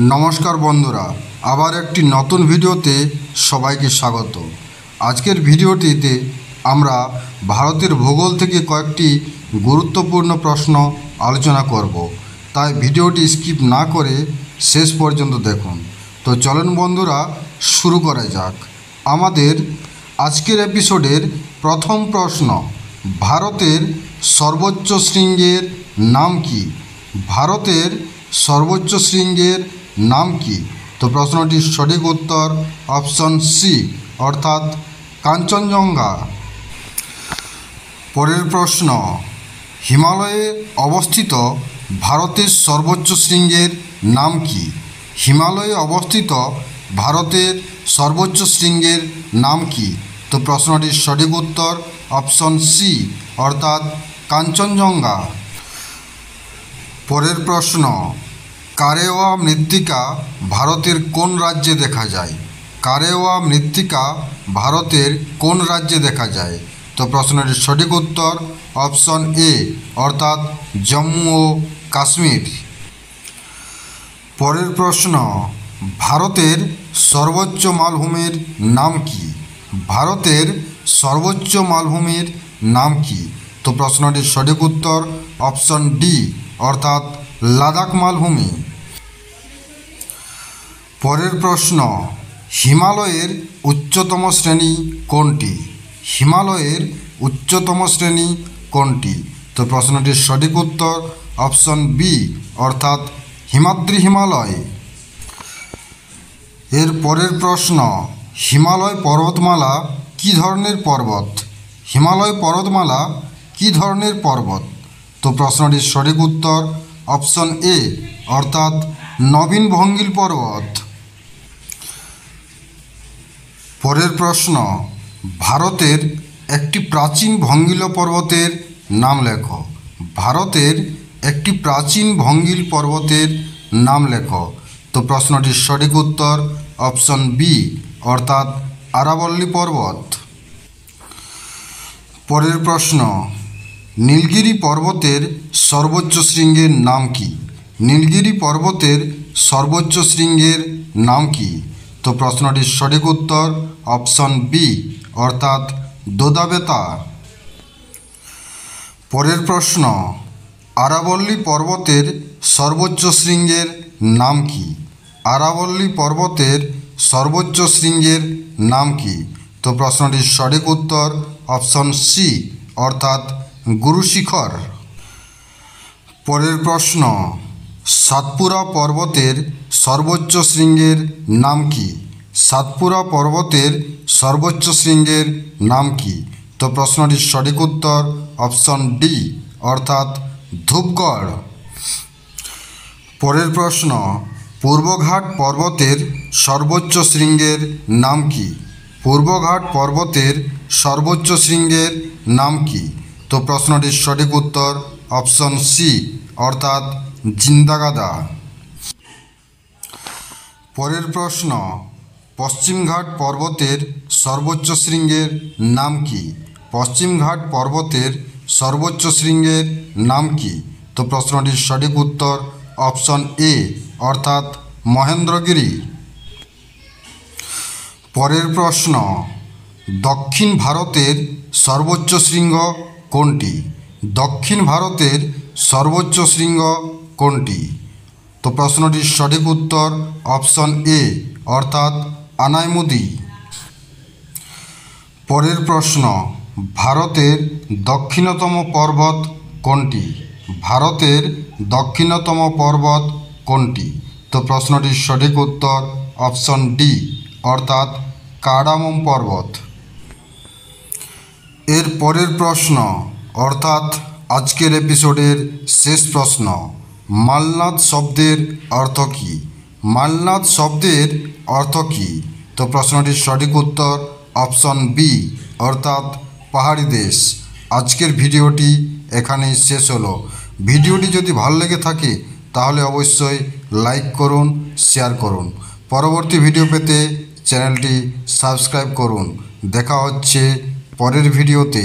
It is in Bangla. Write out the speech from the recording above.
নমস্কার বন্ধুরা, আবার একটি নতুন ভিডিওতে সবাইকে স্বাগত। আজকের ভিডিওটিতে আমরা ভারতের ভূগোল থেকে কয়েকটি গুরুত্বপূর্ণ প্রশ্ন আলোচনা করব, তাই ভিডিওটি স্কিপ না করে শেষ পর্যন্ত দেখুন। তো চলুন বন্ধুরা, শুরু করা যাক। আমাদের আজকের এপিসোডের প্রথম প্রশ্ন, ভারতের সর্বোচ্চ শৃঙ্গের নাম কি? ভারতের সর্বোচ্চ শৃঙ্গের নাম কি? তো প্রশ্নটির সঠিক উত্তর অপশন সি, অর্থাৎ কাঞ্চনজঙ্ঘা। পরের প্রশ্ন, হিমালয়ে অবস্থিত ভারতের সর্বোচ্চ শৃঙ্গের নাম কি? হিমালয়ে অবস্থিত ভারতের সর্বোচ্চ শৃঙ্গের নাম কি? তো প্রশ্নটির সঠিক উত্তর অপশন সি, অর্থাৎ কাঞ্চনজঙ্ঘা। পরের প্রশ্ন, কারেওয়া মৃত্তিকা ভারতের কোন রাজ্যে দেখা যায়? কারেওয়া মৃত্তিকা ভারতের কোন রাজ্যে দেখা যায়? তো প্রশ্নটির সঠিক উত্তর অপশন এ, অর্থাৎ জম্মু ও কাশ্মীর। পরের প্রশ্ন, ভারতের সর্বোচ্চ মালভূমির নাম কি? ভারতের সর্বোচ্চ মালভূমির নাম কি? তো প্রশ্নটির সঠিক উত্তর অপশন ডি, অর্থাৎ লাদাখ মালভূমি। পরের প্রশ্ন, হিমালয়ের উচ্চতম শ্রেণী কোনটি? হিমালয়ের উচ্চতম শ্রেণী কোনটি? তো প্রশ্নটির সঠিক উত্তর অপশন বি, অর্থাৎ হিমাদ্রি হিমালয়। এর পরের প্রশ্ন, হিমালয় পর্বতমালা কী ধরনের পর্বত? হিমালয় পর্বতমালা কী ধরনের পর্বত? তো প্রশ্নটির সঠিক উত্তর অপশন এ, অর্থাৎ নবীন ভঙ্গিল পর্বত। পরের প্রশ্ন, ভারতের একটি প্রাচীন ভঙ্গিল পর্বতের নাম লেখো। ভারতের একটি প্রাচীন ভঙ্গিল পর্বতের নাম লেখো। তো প্রশ্নটির সঠিক উত্তর অপশন বি, অর্থাৎ আরাবল্লী পর্বত। পরের প্রশ্ন, নীলগিরি পর্বতের সর্বোচ্চ শৃঙ্গের নাম কি? নীলগিরি পর্বতের সর্বোচ্চ শৃঙ্গের নাম কি? তো প্রশ্নটির সঠিক উত্তর অপশন বি, অর্থাৎ দোদাবেতা। পরের প্রশ্ন, আরাবল্লী পর্বতের সর্বোচ্চ শৃঙ্গের নাম কি? আরাবল্লী পর্বতের সর্বোচ্চ শৃঙ্গের নাম কি? তো প্রশ্নটির সঠিক উত্তর অপশন সি, অর্থাৎ গুরু শিখর। পরের প্রশ্ন, সাতপুরা পর্বতের সর্বোচ্চ শৃঙ্গের নাম কি? সাতপুরা পর্বতের সর্বোচ্চ শৃঙ্গের নাম কি? তো প্রশ্নটির সঠিক উত্তর অপশন ডি, অর্থাৎ ধূপগড়। পরের প্রশ্ন, পূর্বঘাট পর্বতের সর্বোচ্চ শৃঙ্গের নাম কি? পূর্বঘাট পর্বতের সর্বোচ্চ শৃঙ্গের নাম কি? তো প্রশ্নটির সঠিক উত্তর অপশন সি, অর্থাৎ জিন্দাগাদা। পরের প্রশ্ন, পশ্চিমঘাট পর্বতের সর্বোচ্চ শৃঙ্গের নাম কি? পশ্চিমঘাট পর্বতের সর্বোচ্চ শৃঙ্গের নাম কি? তো প্রশ্নটির সঠিক উত্তর অপশন এ, অর্থাৎ মহেন্দ্রগিরি। পরের প্রশ্ন, দক্ষিণ ভারতের সর্বোচ্চ শৃঙ্গ কোনটি? দক্ষিণ ভারতের সর্বোচ্চ শৃঙ্গ কোনটি? তো প্রশ্নটির সঠিক উত্তর অপশন এ, অর্থাৎ আনাইমুদি। পরের প্রশ্ন, ভারতের দক্ষিণতম পর্বত কোনটি? ভারতের দক্ষিণতম পর্বত কোনটি? তো প্রশ্নটির সঠিক উত্তর অপশন ডি, অর্থাৎ কাডামম পর্বত। এর পরের প্রশ্ন, অর্থাৎ আজকের এপিসোডের শেষ প্রশ্ন, মালনাদ শব্দের অর্থ কী? মালনাদ শব্দের অর্থ কী? তো প্রশ্নটির সঠিক উত্তর অপশন বি, অর্থাৎ পাহাড়ি দেশ। আজকের ভিডিওটি এখানেই শেষ হলো। ভিডিওটি যদি ভালো লেগে থাকে তাহলে অবশ্যই লাইক করুন, শেয়ার করুন। পরবর্তী ভিডিও পেতে চ্যানেলটি সাবস্ক্রাইব করুন। দেখা হচ্ছে পরের ভিডিওতে।